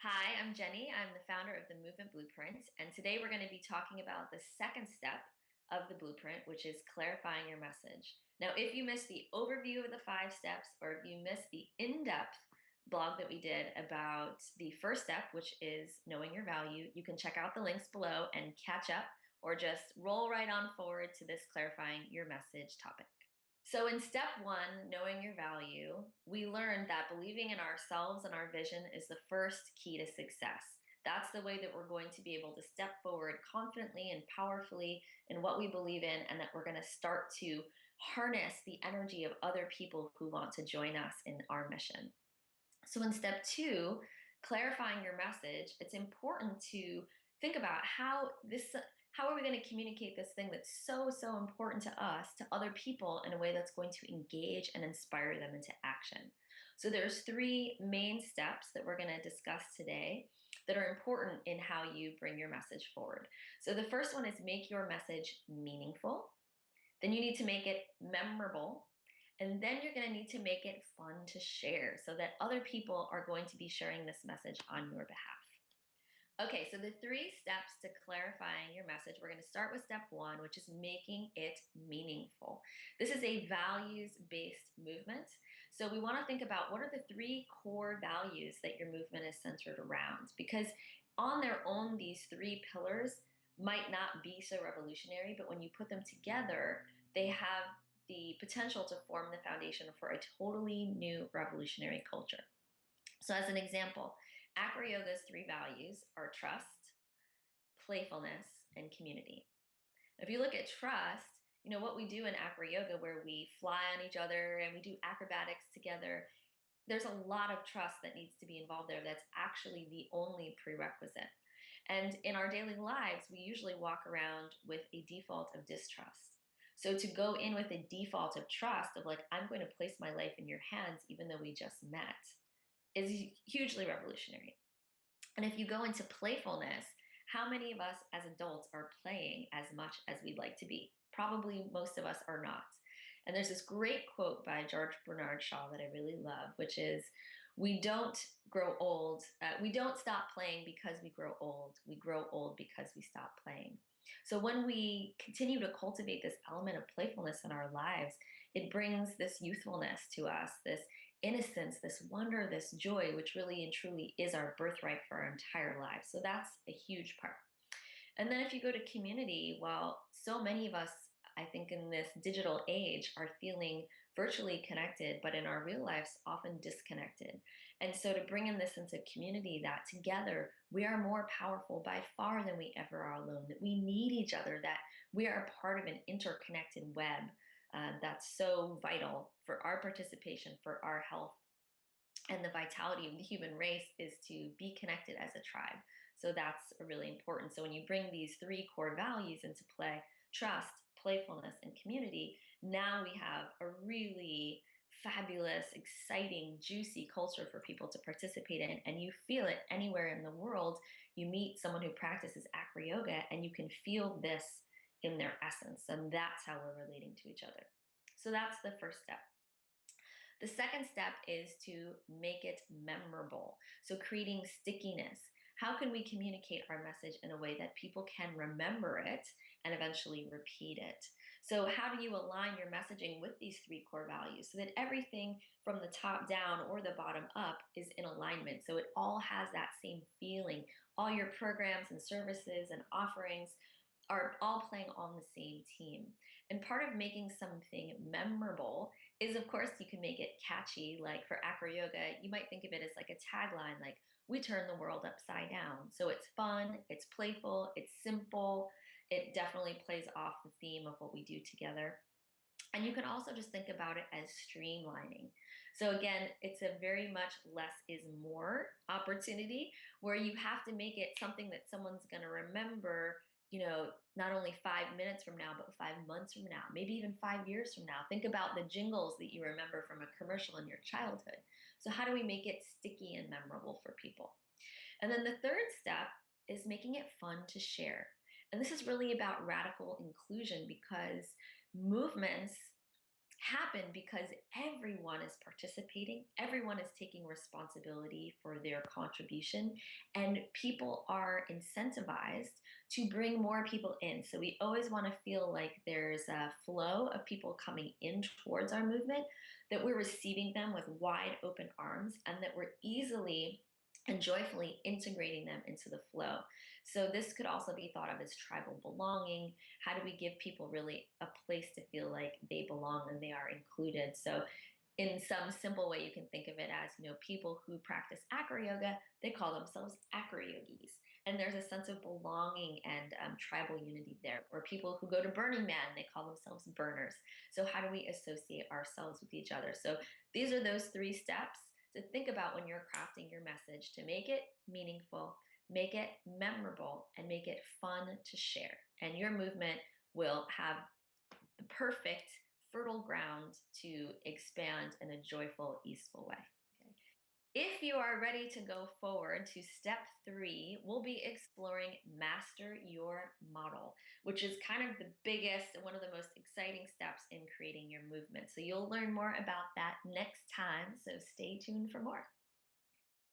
Hi, I'm Jenny. I'm the founder of the Movement Blueprint, and today we're going to be talking about the second step of the blueprint, which is clarifying your message. Now, if you missed the overview of the 5 steps, or if you missed the in-depth blog that we did about the first step, which is knowing your value, you can check out the links below and catch up, or just roll right on forward to this clarifying your message topic. So in step one, knowing your value, we learned that believing in ourselves and our vision is the first key to success. That's the way that we're going to be able to step forward confidently and powerfully in what we believe in, and that we're going to start to harness the energy of other people who want to join us in our mission. So in step two, clarifying your message, it's important to think about how are we going to communicate this thing that's so important to us to other people in a way that's going to engage and inspire them into action. So there's 3 main steps that we're going to discuss today that are important in how you bring your message forward. So the first one is make your message meaningful. Then you need to make it memorable. And then you're going to need to make it fun to share so that other people are going to be sharing this message on your behalf. Okay, so the 3 steps to clarifying your message, we're going to start with step one, which is making it meaningful. This is a values-based movement. So we want to think about what are the 3 core values that your movement is centered around, because on their own, these 3 pillars might not be so revolutionary, but when you put them together, they have the potential to form the foundation for a totally new revolutionary culture. So as an example, Acro Yoga's 3 values are trust, playfulness, and community. If you look at trust, what we do in Acro Yoga, where we fly on each other and we do acrobatics together, there's a lot of trust that needs to be involved there. That's actually the only prerequisite. And in our daily lives, we usually walk around with a default of distrust. So to go in with a default of trust, of like, I'm going to place my life in your hands even though we just met, is hugely revolutionary. And if you go into playfulness, how many of us as adults are playing as much as we'd like to be? Probably most of us are not. And there's this great quote by George Bernard Shaw that I really love, which is, we don't grow old. We don't stop playing because we grow old. We grow old because we stop playing. So when we continue to cultivate this element of playfulness in our lives, it brings this youthfulness to us, this innocence, this wonder, this joy, which really and truly is our birthright for our entire lives. So that's a huge part. And then if you go to community, well, so many of us, I think in this digital age, are feeling virtually connected, but in our real lives, often disconnected. And so to bring in this sense of community, that together we are more powerful by far than we ever are alone, that we need each other, that we are part of an interconnected web that's so vital for our participation, for our health. And the vitality of the human race is to be connected as a tribe. So that's really important. So when you bring these 3 core values into play, trust, playfulness, and community, now we have a really fabulous, exciting, juicy culture for people to participate in. And you feel it anywhere in the world. You meet someone who practices Acro Yoga and you can feel this in their essence. And that's how we're relating to each other. So that's the first step. The second step is to make it memorable. So creating stickiness. How can we communicate our message in a way that people can remember it and eventually repeat it? So how do you align your messaging with these 3 core values so that everything from the top down or the bottom up is in alignment? So it all has that same feeling. All your programs and services and offerings are all playing on the same team. And part of making something memorable is, of course, you can make it catchy. Like for Acro Yoga, you might think of it as like a tagline, like, we turn the world upside down. So it's fun, it's playful, it's simple. It definitely plays off the theme of what we do together. And you can also just think about it as streamlining. So again, it's a very much less is more opportunity, where you have to make it something that someone's going to remember, not only 5 minutes from now, but 5 months from now, maybe even 5 years from now. Think about the jingles that you remember from a commercial in your childhood. So how do we make it sticky and memorable for people? And then the third step is making it fun to share. And this is really about radical inclusion, because movements happen because everyone is participating, everyone is taking responsibility for their contribution, and people are incentivized to bring more people in. So we always want to feel like there's a flow of people coming in towards our movement, that we're receiving them with wide open arms, and that we're easily and joyfully integrating them into the flow. So this could also be thought of as tribal belonging. How do we give people really a place to feel like they belong and they are included? So in some simple way, you can think of it as, people who practice acro yoga, they call themselves acro yogis. And there's a sense of belonging and tribal unity there. Or people who go to Burning Man, they call themselves burners. So how do we associate ourselves with each other? So these are those three steps to think about when you're crafting your message, to make it meaningful, make it memorable, and make it fun to share. And your movement will have the perfect fertile ground to expand in a joyful, easeful way. Okay. If you are ready to go forward to step 3, we'll be exploring master your model, which is kind of the biggest and one of the most exciting steps in creating your movement. So you'll learn more about that next time. So stay tuned for more.